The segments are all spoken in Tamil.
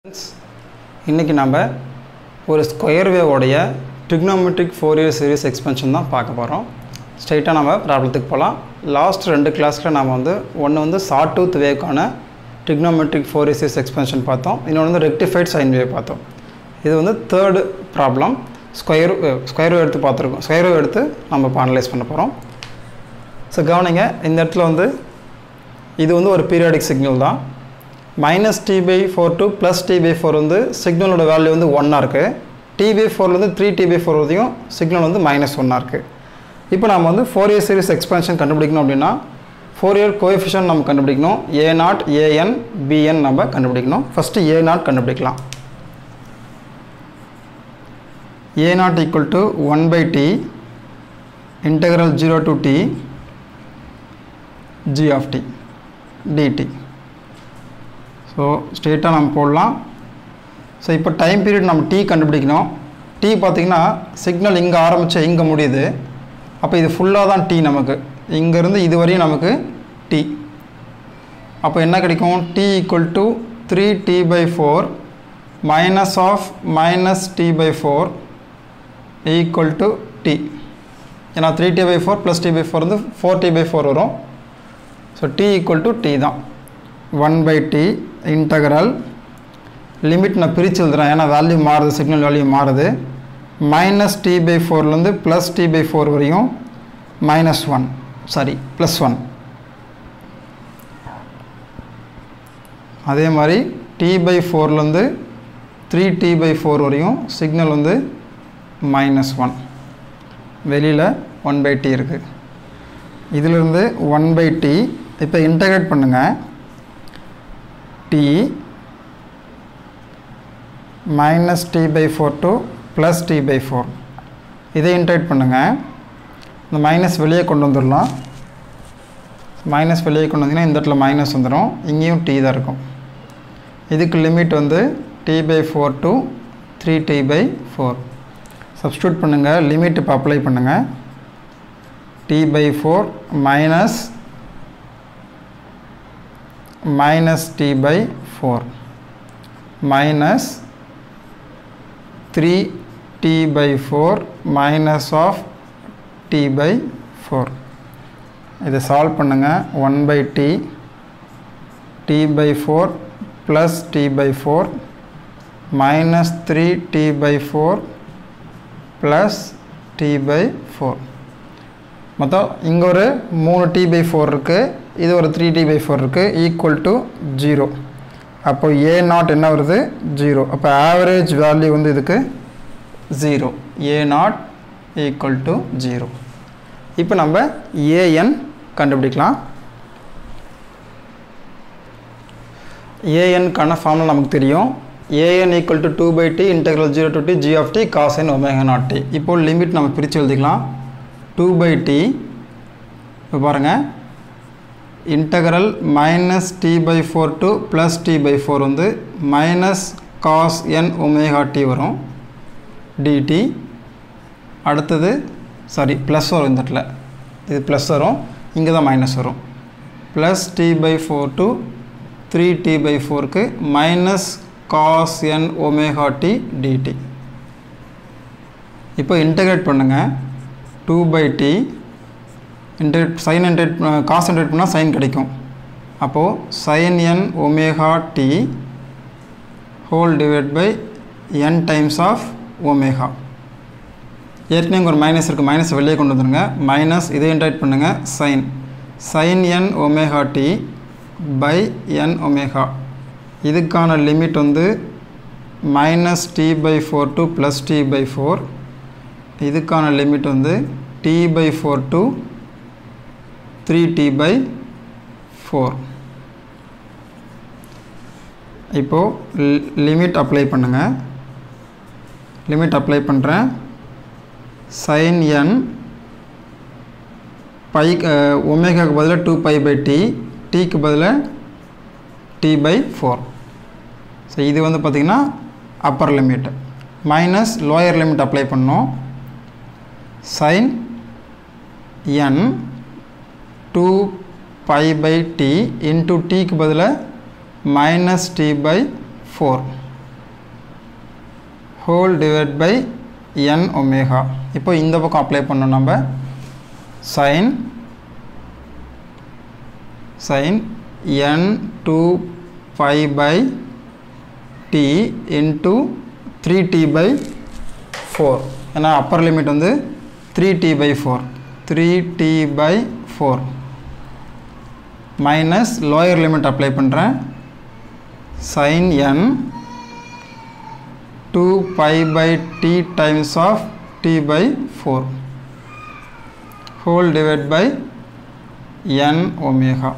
இன்னைக்கு நாம ஒரு ஸ்கொயர் வேவ் உடைய trigonometric Fourier series expansion தான் பார்க்க போறோம். ஸ்ட்ரைட்டா நாம ப்ராப்ளத்துக்கு போலாம். லாஸ்ட் ரெண்டு கிளாஸ்ல நாம ஒன்னு sawtooth wave கான trigonometric Fourier series expansion பார்த்தோம். இன்னொன்னு rectified sine wave பார்த்தோம். இது third problem square wave எடுத்து பார்த்திருக்கோம். square wave எடுத்து நாம அனலைஸ் பண்ண போறோம். சோ கவனிங்க இந்த இடத்துல இது ஒரு periodic signal தான். minus t by 4 to plus t by 4 signal oda value 1 இருக்கு. t by 4 3 t by 4 வரையும் signal minus 1 இருக்கு. இப்போ நாம Fourier series expansion கண்டுபிடிக்கணும் அப்படினா Fourier coefficient நாம கண்டுபிடிக்கணும். a0 an bn நாம கண்டுபிடிக்கணும். ஃபர்ஸ்ட் a0 கண்டுபிடிக்கலாம். a0 equal to 1 by t integral 0 to t g of t dt. So straight நம்ம போடலாம். So இப்போ டைம் பீரியட் நம்ம t கண்டுபிடிக்கணும். t பாத்தீங்கன்னா சிக்னல் இங்க ஆரம்பிச்சு இங்க முடியுது. அப்ப இது ஃபுல்லா தான் t நமக்கு. இங்க இருந்து இது வரையும் நமக்கு t. அப்ப என்ன கிடைக்கும்? t equal to 3t by 4 minus of minus t by 4 equal to t. ஏன்னா 3t by 4 plus t by 4 4t by 4 வரும். So t equal to t தான். 1 by t integral limit na பிரிச்சு எழுதுறேன் ஏனா வேல்யூ மாறுது சிக்னல் வேல்யூ மாறுது minus t by 4 ல இருந்து plus t by 4 வரையும் minus 1 சாரி plus 1 அதே மாதிரி t by 4 ல இருந்து 3t by 4 வரையும் சிக்னல் minus 1 வெளியில 1 by t இருக்கு இதில இருந்து 1 by t இப்போ இன்டகிரேட் பண்ணுங்க t minus t by 4 to plus t by 4 இதை இன்டகிரேட் பண்ணுங்க இந்த மைனஸ் வெளியே கொண்டு வந்துடலாம் மைனஸ் வெளியே கொண்டு வந்தீங்கன்னா இந்த இடத்துல மைனஸ் வந்துடும் இங்கேயும் t தான் இருக்கும் இதுக்கு limit t by 4 to 3t by 4 substitute பண்ணுங்க லிமிட் இப்போ அப்ளை பண்ணுங்க t by 4 minus t by 4 minus 3t by 4 minus of t by 4 இதை சால்வ் பண்ணுங்க 1 by t t by 4 plus t by 4 minus 3t by 4 plus t by 4 மொத்தம் இங்க ஒரு 3t by 4 இருக்கு இது ஒரு 3t by 4 இருக்கு equal to 0 அப்போ a0 என்ன வருது 0 அப்போ average value இதுக்கு 0 a0 equal to 0 இப்போ நம்ம an கண்டுபிடிக்கலாம் an கான ஃபார்முலா நமக்கு தெரியும் an equal to 2 by t integral 0 to t g of t cos n omega naught t இப்போ லிமிட் நம்ம பிரிச்சு எழுதிக்கலாம் 2 by t இப்போ பாருங்க integral minus t by 4 to plus t by 4 minus cos n omega t வரும் dt அடுத்தது சாரி plus வரும் இந்த இடத்துல இது plus வரும் இங்க தான் மைனஸ் வரும் plus t by 4 to 3t by 4 க்கு minus cos n omega t dt இப்போ இன்டகிரேட் பண்ணுங்க 2 by t integrate sin integrate cos integrate பண்ணா sin கிடைக்கும் அப்போ sin n omega t whole divided by n times of omega ஏற்கனவே ஒரு மைனஸ் இருக்கு மைனஸ் வெளியே கொண்டு வந்துருங்க மைனஸ் இதை இன்டகிரேட் பண்ணுங்க sin n omega t by n omega இதுக்கான limit minus t by 4 to plus t by 4 இதுக்கான limit t by 4 to 3t by 4 இப்போ லிமிட் அப்ளை பண்ணுங்க லிமிட் அப்ளை பண்றேன் sin n pi omega க்கு பதிலா 2 pi by t t க்கு பதிலா t by 4 சோ இது பாத்தீங்கன்னா upper limit minus lower limit apply பண்ணோம் sin n 2 pi by t into t க்கு பதிலா minus t by 4 whole divided by n omega. இப்போ இந்த பக்கம் அப்ளை பண்ணோம் நம்ம sin n 2 pi by t into 3t by 4. ஏன்னா upper limit வந்து 3t by 4 3t by 4 minus lower limit apply பண்ணுறேன் sin n 2 pi by t times of t by 4 whole divided by n omega.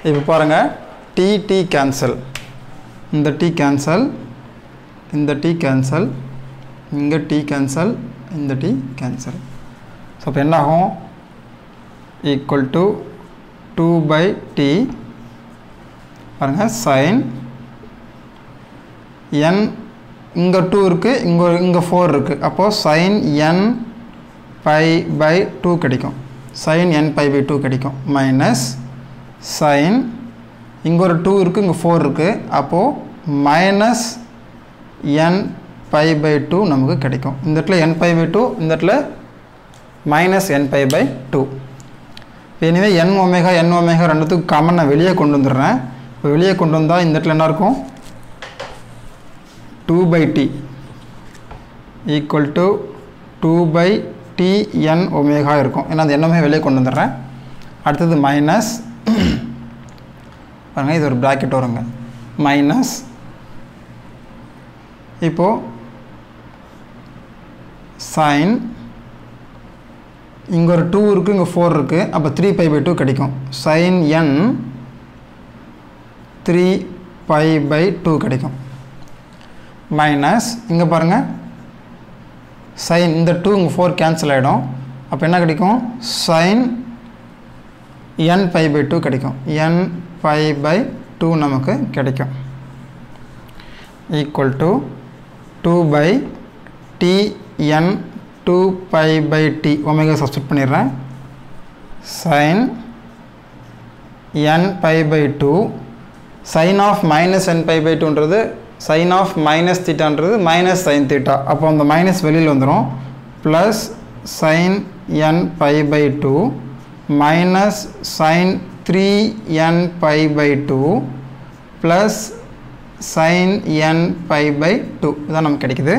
இப்போ பாருங்க t cancel, இந்த t cancel, இந்த t cancel, இங்க t cancel, இந்த t cancel. ஸோ இப்போ என்ன ஆகும் equal to 2 by t பாருங்க sin n இங்கே 2 இருக்குது, இங்கே 4 இருக்குது. அப்போது sin n pi by 2 கிடைக்கும், sin n pi by 2 கிடைக்கும். மைனஸ் sin இங்கே ஒரு 2 இருக்குது, இங்கே 4 இருக்குது. அப்போது மைனஸ் n pi by 2 நமக்கு கிடைக்கும். இந்த இடத்துல n pi by 2, இந்த இடத்துல மைனஸ் n pi by 2. எனவே n ஒமேகா ரெண்டுத்துக்கு காமன் நான் வெளியே கொண்டு வந்துடுறேன். இப்போ வெளியே கொண்டு வந்தால் இந்த இடத்துல என்ன இருக்கும் 2 by t equal to 2 by t n omega இருக்கும். ஏன்னா அது என்னமே வெளியே கொண்டு வந்துடுறேன். அடுத்தது மைனஸ் பாருங்கள், இது ஒரு ப்ராக்கெட் வருங்க, மைனஸ் இப்போது sin இங்கே ஒரு 2 இருக்குது, இங்கே 4 இருக்குது. அப்போ 3 pi by 2 கிடைக்கும். sin n 3 pi by 2 கிடைக்கும். மைனஸ் இங்கே பாருங்கள் sin இந்த 2 இங்கே 4 கேன்சல் ஆகிடும். அப்போ என்ன கிடைக்கும் sin n pi by 2 கிடைக்கும். n pi by 2 நமக்கு கிடைக்கும். Equal to 2 by t n 2 pi by t omega substitute பண்ணிடுறேன். sin n pi by 2 sin of minus n pi by 2ன்றது sin of minus thetaன்றது minus sin theta. அப்போ அந்த மைனஸ் வெளியில் வந்துடும். Plus sin n pi by 2 minus sin 3n pi by 2 plus sin n pi by 2 இதான் நமக்கு கிடைக்குது.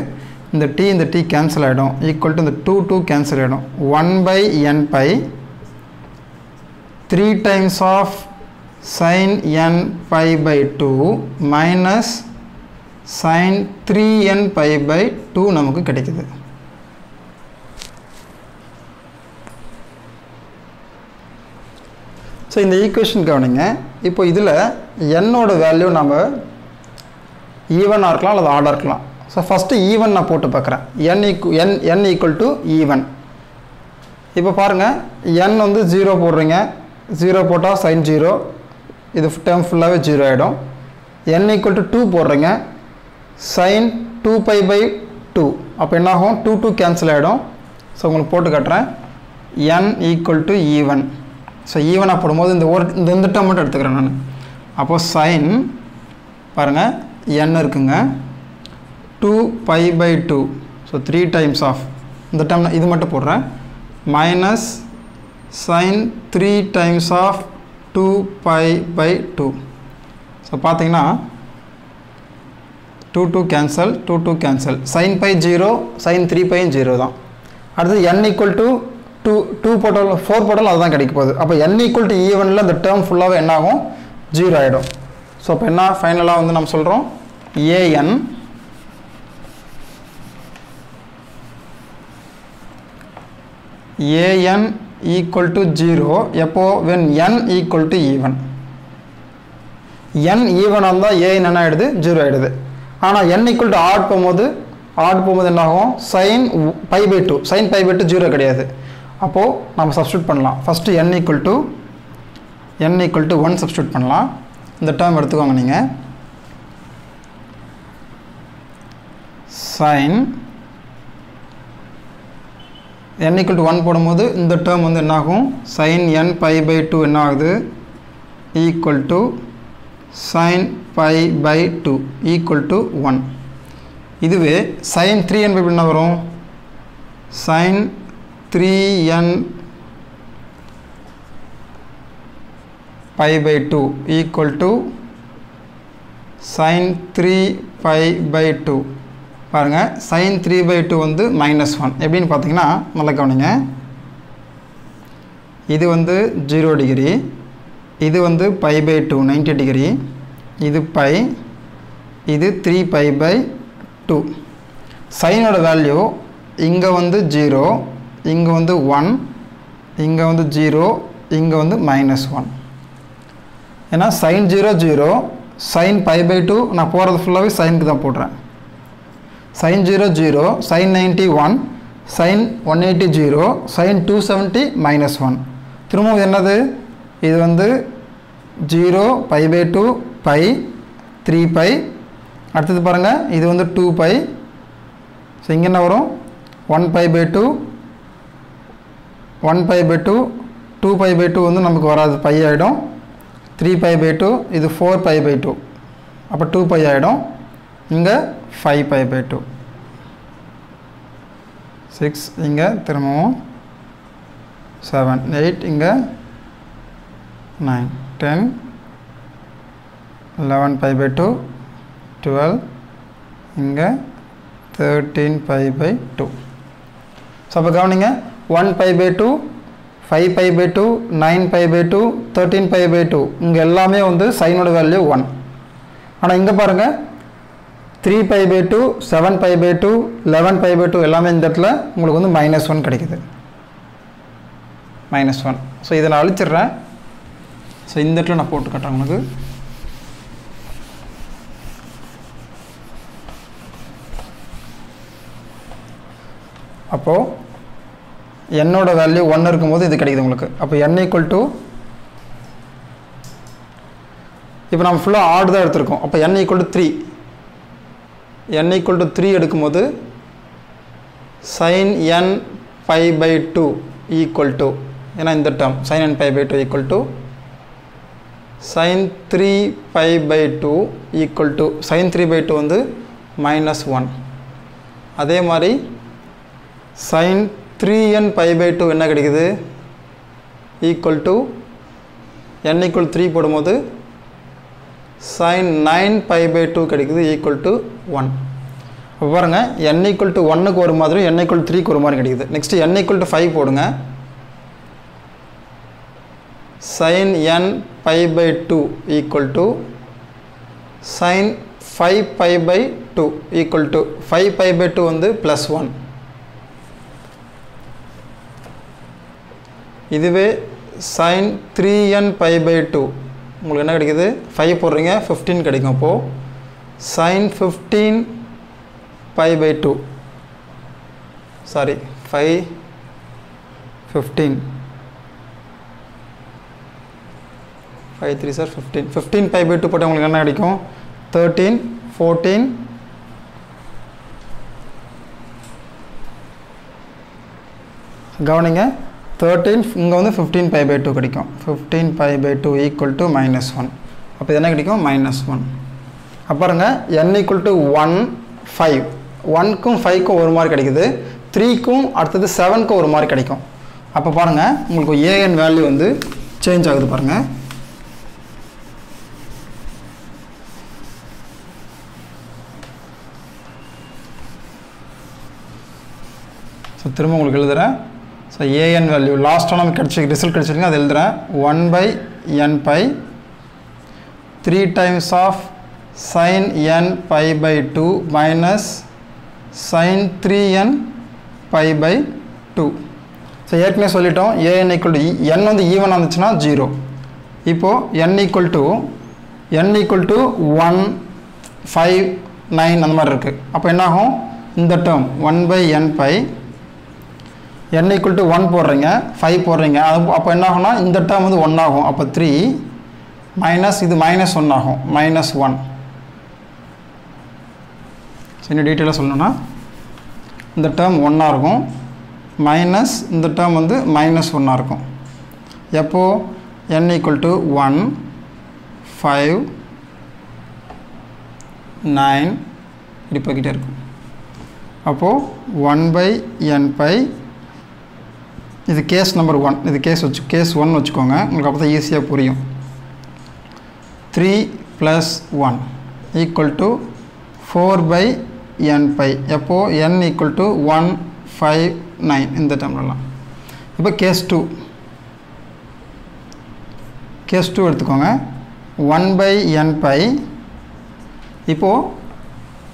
இந்த t கேன்சல் ஆகிடும். ஈக்குவல் டு இந்த 2 கேன்சல் ஆகிடும். 1 by n pi 3 times of sin n pi by 2 minus sin 3n pi by 2 நமக்கு கிடைக்குது. ஸோ இந்த ஈக்குவேஷன் கவனிங்க. இப்போ இதில் என்னோட வேல்யூ நம்ம ஈவனாக இருக்கலாம் அல்லது ஆடாக இருக்கலாம். ஸோ ஃபஸ்ட்டு ஈவன் நான் போட்டு பார்க்குறேன். n equal to even. இப்போ பாருங்கள் n வந்து 0 போடுறீங்க, 0 போட்டால் sin 0, இது டேர்ம் ஃபுல்லாகவே 0 ஆகிடும். n ஈக்குவல் டு 2 போடுறீங்க, sin 2 pi by 2. அப்போ என்னாகும் 2 கேன்சல் ஆகிடும். ஸோ உங்களுக்கு போட்டு காட்டுறேன். n equal to even. So ஈவனாக போடும்போது இந்த டேர்ம் மட்டும் எடுத்துக்கிறேன் நான். அப்போது sin பாருங்கள் n இருக்குங்க 2 pi by 2. So 3 times of இந்த டேர்ம் இது மட்டும் போடுறேன். Minus sin 3 times of 2 pi by 2. So பார்த்தீங்கன்னா 2 cancel, 2 cancel. sin pi 0, sin 3 pi 0 தான். அடுத்து n ஈக்குவல் டு 2 போட்டால் 4 போட்டாலும் அதுதான் கிடைக்க போகுது. அப்போ n ஈக்குவல் டு ஈவனில் இந்த டேர்ம் ஃபுல்லாகவே என்ன ஆகும் 0 ஆகிடும். ஸோ அப்போ என்ன ஃபைனலாக வந்து நம்ம சொல்கிறோம் an ஈக்குவல் டு 0 எப்போ when n equal to even. n ஈவனாக இருந்தால் an என்ன ஆகிடுது 0 ஆகிடுது. ஆனால் n ஈக்குவல் டு ஆட் போகும்போது என்ன ஆகும் sin pi by 2, sin pi by 2 0 கிடையாது. அப்போது நம்ம சப்ஸ்டியூட் பண்ணலாம். First n equal to 1 substitute பண்ணலாம். இந்த டேர்ம் எடுத்துக்கோங்க நீங்கள். sin n ஈக்குவல் டு 1 போடும்போது இந்த டேர்ம் வந்து என்ன ஆகும் sin n pi by 2 என்ன ஆகுது equal to sin pi by 2 equal to 1. இதுவே sin 3n பை என்ன வரும் sin 3n pi by 2 equal to sin 3 pi by 2 பாருங்க sin 3 by 2 வந்து -1 எப்படின்னு பார்த்தீங்கன்னா நல்லா கவனிங்க இது வந்து 0 டிகிரி இது வந்து pi by 2 90 டிகிரி இது pi இது 3 pi by 2 சைனோட வேல்யூ இங்கே வந்து 0 இங்கே வந்து 1 இங்கே வந்து 0 இங்கே வந்து -1 ஏன்னா sin 0 0 sin pi by 2 நான் போகிறது ஃபுல்லாகவே சைனுக்கு தான் போடுறேன் sin 0 0 sin 90 1 sin 180 0 sin 270 -1 திரும்பவும் என்னது இது வந்து 0 pi by 2 pi 3 pi அடுத்தது பாருங்கள் இது வந்து 2 pi ஸோ இங்கே என்ன வரும் 1 pi by 2 1 pi by 2 2 pi by 2 வந்து நமக்கு வராது pi ஆகிடும் 3 pi by 2 இது 4 pi by 2 அப்போ 2 pi ஆகிடும் இங்கே 5 pi by 2 6 இங்கே திரும்பவும் 7 8 இங்கே 9 10 11 pi by 2 12 இங்கே 13 pi by 2 ஸோ அப்போ கவனிங்க 1 pi by 2 5 pi by 2 9 pi by 2 13 pi by 2 இங்கே எல்லாமே வந்து சைனோட வேல்யூ 1 ஆனால் இங்கே பாருங்கள் 3 pi by 2 7 pi by 2 11 pi by 2 எல்லாமே இந்த இடத்துல உங்களுக்கு வந்து -1 கிடைக்குது -1 ஸோ இதை நான் அழிச்சிடுறேன் ஸோ இந்த இடத்துல நான் போட்டு காட்டுறேன் உங்களுக்கு அப்போது என்னோட வேல்யூ 1 இருக்கும்போது இது கிடைக்குது உங்களுக்கு அப்போ n ஈக்குவல் டு இப்போ நம்ம ஃபுல்லாக ஆட் தான் எடுத்திருக்கோம் அப்போ n equal to 3 n equal to 3 எடுக்கும்போது sin n pi by 2 equal to ஏன்னா இந்த term sin n pi by 2 equal to sin 3 pi by 2 equal to sin 3 by 2 வந்து -1 அதே மாதிரி sin 3n pi by 2 என்ன கிடைக்குது ஈக்குவல் டு n ஈக்குவல் 3 போடும்போது sin 9 pi by 2 கிடைக்குது ஈக்குவல் டு 1 அப்போ பாருங்கள் n ஈக்குவல் டு 1க்கு ஒரு மாதிரி n ஈக்குவல் 3க்கு ஒரு மாதிரி கிடைக்குது நெக்ஸ்ட்டு n ஈக்குவல் டு 5 போடுங்க sin n pi by 2 equal to sin 5 pi by 2 equal to 5 pi by 2 வந்து +1 இதுவே sin 3n pi by 2 உங்களுக்கு என்ன கிடைக்குது 5 போடுறீங்க 15 கிடைக்கும் அப்போது sin 15 pi by 2 sorry 5 15 5 3 sir 15 pi by 2 போட்டால் உங்களுக்கு என்ன கிடைக்கும் 13 14 கவனிங்க 13 இங்கே வந்து 15 pi by 2 கிடைக்கும் 15 pi by 2 ஈக்குவல் டு -1 அப்போ இது என்ன கிடைக்கும் -1 அப்புறங்க n ஈக்குவல் டு 1 5 1க்கும் 5க்கும் ஒரு மார்க் கிடைக்குது 3க்கும் அடுத்தது 7க்கும் ஒரு மார்க் கிடைக்கும் அப்போ பாருங்கள் உங்களுக்கு an வேல்யூ வந்து சேஞ்ச் ஆகுது பாருங்கள் ஸோ திரும்ப உங்களுக்கு எழுதுகிறேன் ஸோ an வேல்யூ லாஸ்ட்டாக நமக்கு ரிசல்ட் கிடச்சிருங்க அது எழுதுகிறேன் 1/n pi 3 times of sin n pi by 2 minus sin 3n pi by 2 so ஏற்கனவே சொல்லிட்டோம் an ஈக்குவல் டு n வந்து ஈவனாக இருந்துச்சுன்னா 0 இப்போது n ஈக்குவல் டு 1 5 9 அந்த மாதிரி இருக்குது அப்போ என்னாகும் இந்த term 1/n pi n equal to 1 போடுறீங்க 5 போடுறீங்க அப்போ என்ன ஆகும்னா இந்த டேர்ம் வந்து 1 ஆகும் அப்போ 3 மைனஸ் இது -1 ஆகும் -1 ஸோ இன்னும் டீட்டெயிலாக சொல்லணும்னா இந்த டேர்ம் 1 இருக்கும் மைனஸ் இந்த டேர்ம் வந்து -1 இருக்கும் எப்போது n ஈக்குவல் டு 1 5 9 இப்படி போய்கிட்டே இருக்கும் அப்போது 1/n பை இது கேஸ் நம்பர் 1 இது கேஸ் 1 வச்சுக்கோங்க உங்களுக்கு அப்போ தான் ஈஸியாக புரியும் 3 + 1 = 4/n பை எப்போது n = 159 இந்த டேர்ம்லாம் இப்போ கேஸ் 2 எடுத்துக்கோங்க 1/n பை இப்போது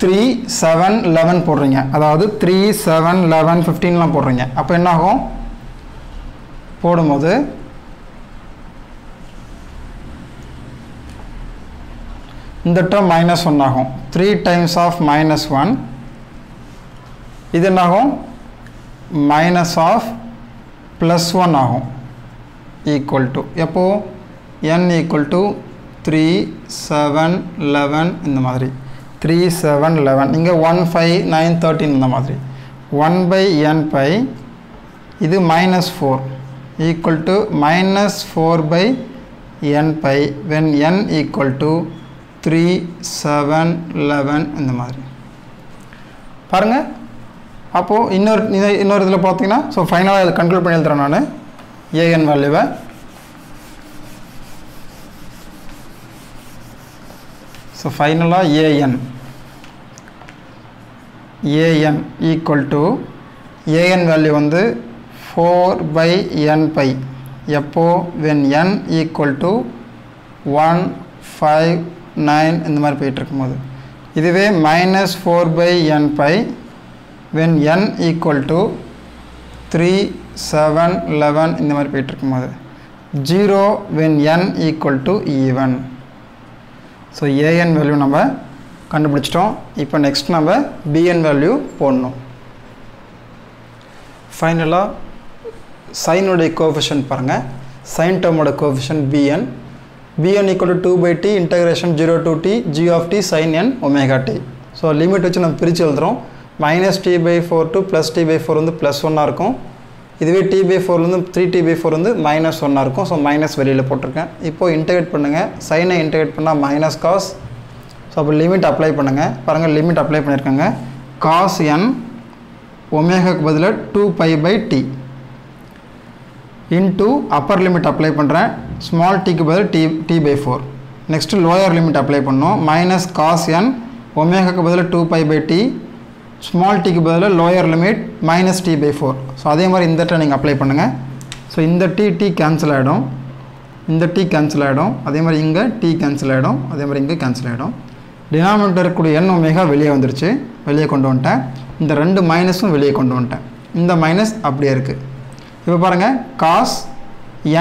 3 7 11 போடுறீங்க அதாவது 3 7 11 15லாம் போடுறீங்க அப்போ என்ன ஆகும் போடும்போது இந்த டேர்ம் -1 ஆகும் 3 டைம்ஸ் ஆஃப் -1 இது என்ன ஆகும் மைனஸ் ஆஃப் +1 ஆகும் ஈக்குவல் டு எப்போ n = 3 7 11 இந்த மாதிரி 3 7 11 இங்கே 1 5 9 13 இந்த மாதிரி 1/n பை இது -4 equal to -4/n by when n = 3 7 11 இந்த மாதிரி பாருங்க அப்போது இன்னொரு இதில் பார்த்தீங்கன்னா ஸோ ஃபைனலாக இதை கன்க்ளூட் பண்ணி எழுதுறேன் நான் an வேல்யூவை ஸோ ஃபைனலாக an equal to an value வந்து 4/n பை எப்போ when n = 1 5 9 இந்த மாதிரி போயிட்டு இருக்கும்போது இதுவே -4/n பை when n = 3 7 11 இந்த மாதிரி போயிட்டு இருக்கும்போது 0 when n = even so an value நம்ம கண்டுபிடிச்சிட்டோம் இப்போ நெக்ஸ்ட் நம்ம bn வேல்யூ போடணும் ஃபைனலாக சைனுடைய கோஎஃபிஷியன்ட் பாருங்கள் சைன் டேர்மோட coefficient bn = 2/t integration 0 to t g of t sin n omega t so limit வச்சு நம்ம பிரித்து எழுதுகிறோம் -t/4 to +t/4 வந்து +1 இருக்கும் இதுவே t/4 3t/4 வந்து -1 இருக்கும் ஸோ மைனஸ் வெளியில் போட்டிருக்கேன் இப்போது இன்டகிரேட் பண்ணுங்கள் சைனை இன்டகிரேட் பண்ணால் -cos ஸோ அப்போ லிமிட் அப்ளை பண்ணுங்கள் பாருங்கள் லிமிட் அப்ளை பண்ணியிருக்காங்க cos n ஒமேகாக்கு பதிலாக 2π/t into upper limit apply பண்ணுறேன் ஸ்மால் டீக்கு பதில் t/4 next lower limit apply பண்ணோம் -cos n ஒமேகாக்கு பதிலாக 2π/t ஸ்மால் டீக்கு பதிலாக லோயர் லிமிட் -t/4 ஸோ அதே மாதிரி இந்த இடத்துல நீங்கள் அப்ளை பண்ணுங்கள் ஸோ இந்த t கேன்சல் ஆகிடும் இந்த t கேன்சல் ஆகிடும் அதே மாதிரி இங்கே t கேன்சல் ஆகிடும் அதே மாதிரி இங்கே கேன்சல் ஆகிடும் டினாமினேட்டர் இருக்கக்கூடிய n ஒமேகா வெளியே வந்துருச்சு வெளியே கொண்டு வந்துட்டேன் இந்த 2 மைனஸும் வெளியே கொண்டு வந்துட்டேன் இந்த மைனஸ் அப்படியே இருக்குது இப்போ பாருங்கள் cos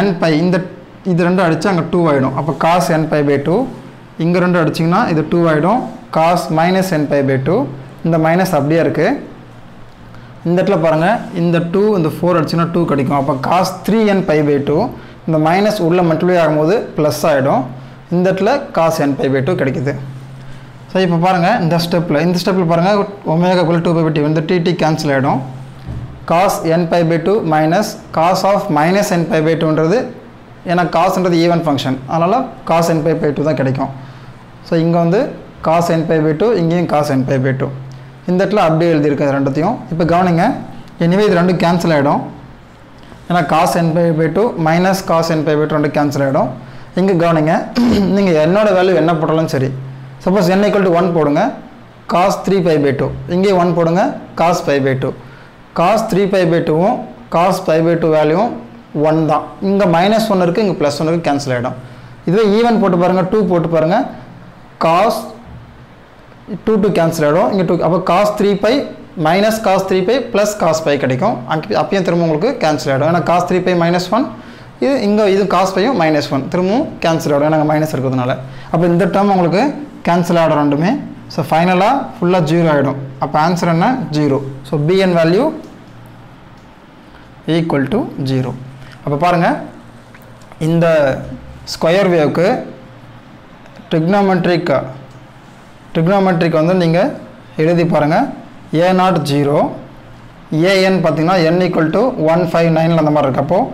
n பை இது 2 அடித்து அங்கே 2 ஆகிடும் அப்போ cos n/2 இங்கே 2 அடிச்சிங்கன்னா இது 2 ஆகிடும் cos -n/2 இந்த மைனஸ் அப்படியே இருக்குது இந்த இடத்துல பாருங்கள் இந்த 2 இந்த 4 அடிச்சுன்னா 2 கிடைக்கும் அப்போ cos 3n/2 இந்த மைனஸ் உள்ள மல்டிப்ளை ஆகும்போது ப்ளஸ் ஆகிடும் இந்த இடத்துல cos n/2 கிடைக்குது ஸோ இப்போ பாருங்கள் இந்த ஸ்டெப்பில் பாருங்கள் ஒமேகா = 2π/t இந்த t கேன்சல் ஆகிடும் cos n/2 minus cos of -n/2ன்றது ஏன்னா காசுன்றது ஈவன் ஃபங்க்ஷன் அதனால் cos n/2 தான் கிடைக்கும் ஸோ இங்கே வந்து cos n/2 இங்கேயும் cos n/2 இந்த இடத்துல அப்படியே எழுதியிருக்கேன் ரெண்டுத்தையும் இப்போ கவனிங்க எனிவே இது 2 கேன்சல் ஆகிடும் ஏன்னா cos n/2 minus cos n/2 2 cancel ஆகிடும் இங்கே கவனிங்க நீங்கள் என்னோட வேல்யூ என்ன போட்டாலும் சரி சப்போஸ் n = 1 போடுங்க cos 3π/2 இங்கே 1 போடுங்க cos π/2 cos 3π/2வும் cos π/2 வேல்யூவும் 1 தான் இங்கே -1 இருக்குது இங்கே +1 இருக்குது கேன்சல் ஆகிடும் இதுவே ஈவன் போட்டு பாருங்கள் 2 போட்டு பாருங்கள் cos 2 கேன்சல் ஆகிடும் இங்கே 2 அப்போ cos 3π minus cos 3π plus cos π கிடைக்கும் அப்பயும் திரும்ப உங்களுக்கு கேன்சல் ஆகிடும் ஏன்னா cos 3π -1 இது cos πயும் -1 திரும்பவும் கேன்சல் ஆகிடும் ஏன்னா மைனஸ் இருக்கிறதுனால அப்போ இந்த டேர்ம் உங்களுக்கு கேன்சல் ஆகிடும் ரெண்டுமே ஸோ ஃபைனலாக ஃபுல்லாக 0 ஆகிடும் அப்போ ஆன்சர் என்ன 0 ஸோ bn வேல்யூ = 0 அப்போ பாருங்கள் இந்த ஸ்கொயர் வேவ்க்கு ட்ரிக்னாமெட்ரிக் வந்து நீங்கள் எழுதி பாருங்கள் a0 0 an பார்த்திங்கன்னா n = 159 அந்த மாதிரி இருக்கு அப்போது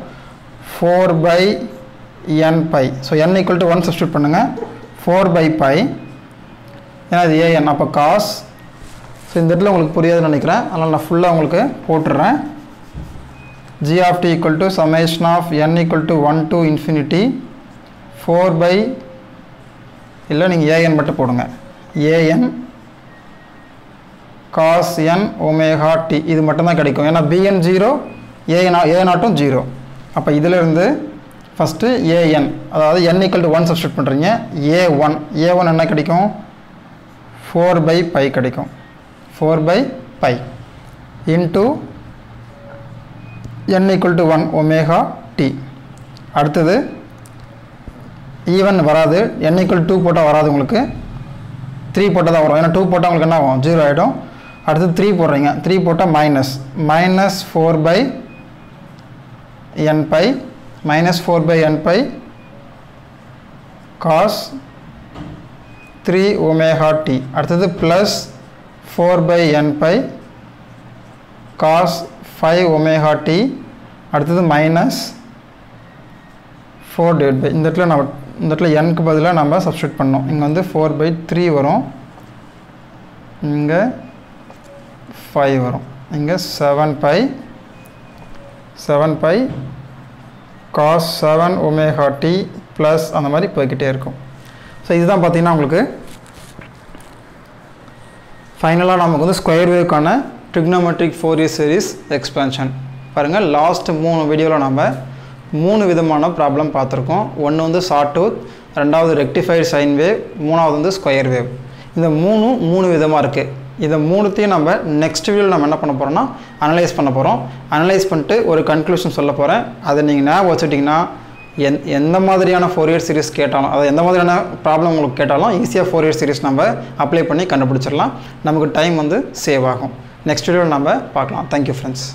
4/n by so n = 1 substitute பண்ணுங்கள் 4/π ஏன்னா இது an அப்போ cos ஸோ இந்த இடத்துல உங்களுக்கு புரியாதுன்னு நினைக்கிறேன், அதனால் நான் ஃபுல்லாக உங்களுக்கு போட்டுடுறேன். g of t equal to summation of n equal to 1 to infinity 4 by இல்லை நீங்கள் an மட்டும் போடுங்க, an cos n omega t இது மட்டும்தான் கிடைக்கும். ஏன்னா bn 0 a0 0. அப்போ இதிலிருந்து ஃபஸ்ட்டு an அதாவது n equal to 1 சப்ஸ்டியூட் பண்ணுறீங்க. a1 என்ன கிடைக்கும், 4 by pi கிடைக்கும். 4 by pi into n equal to 1 omega t. அடுத்தது ஈவன் வராது, n equal to 2 போட்டால் வராது, உங்களுக்கு 3 போட்டால் தான் வரும். ஏன்னா 2 போட்டால் உங்களுக்கு என்ன ஆகும், 0 ஆகிடும். அடுத்து 3 போடுறீங்க, 3 போட்டால் minus 4 by n pi minus 4 by n pi cos 3 omega t. அடுத்தது plus 4 by n pi cos 5 omega t. அடுத்தது மைனஸ் 4 divided by இந்த இடத்துல nக்கு பதிலாக நம்ம சப்ஸ்டியூட் பண்ணோம். இங்கே வந்து 4 by 3 வரும், இங்கே 5 வரும், இங்கே 7 pi cos 7 omega t plus அந்த மாதிரி போய்கிட்டே இருக்கும். ஸோ இதுதான் பார்த்தீங்கன்னா உங்களுக்கு ஃபைனலாக நமக்கு வந்து ஸ்கொயர் வேவ்க்கான ட்ரிக்னோமெட்ரிக் ஃபோரியர் சீரிஸ் எக்ஸ்பேன்ஷன். பாருங்கள், லாஸ்ட் 3 வீடியோவில் நம்ம 3 விதமான ப்ராப்ளம் பார்த்துருக்கோம். ஒன்று வந்து ஷார்ட் டூத், ரெண்டாவது ரெக்டிஃபைடு சைன் வேவ், மூணாவது வந்து ஸ்கொயர் வேவ். இந்த 3 விதமாக இருக்குது. இதை 3த்தையும் நம்ம நெக்ஸ்ட் வீடியோவில் நம்ம என்ன பண்ண போகிறோம்னா அனலைஸ் பண்ண போகிறோம். அனலைஸ் பண்ணிட்டு ஒரு கன்க்ளூஷன் சொல்ல போகிறேன். அதை நீங்கள் ஞாபகம் வச்சுட்டிங்கன்னா எந்த மாதிரியான ஃபோரியர் சீரிஸ் கேட்டாலும், அது எந்த மாதிரியான ப்ராப்ளம் உங்களுக்கு கேட்டாலும் ஈஸியாக ஃபோரியர் சீரிஸ் நம்ம அப்ளை பண்ணி கண்டுபிடிச்சிடலாம். நமக்கு டைம் வந்து சேவ் ஆகும். நெக்ஸ்ட் வீடியோவில் நம்ம பார்க்கலாம். Thank you friends.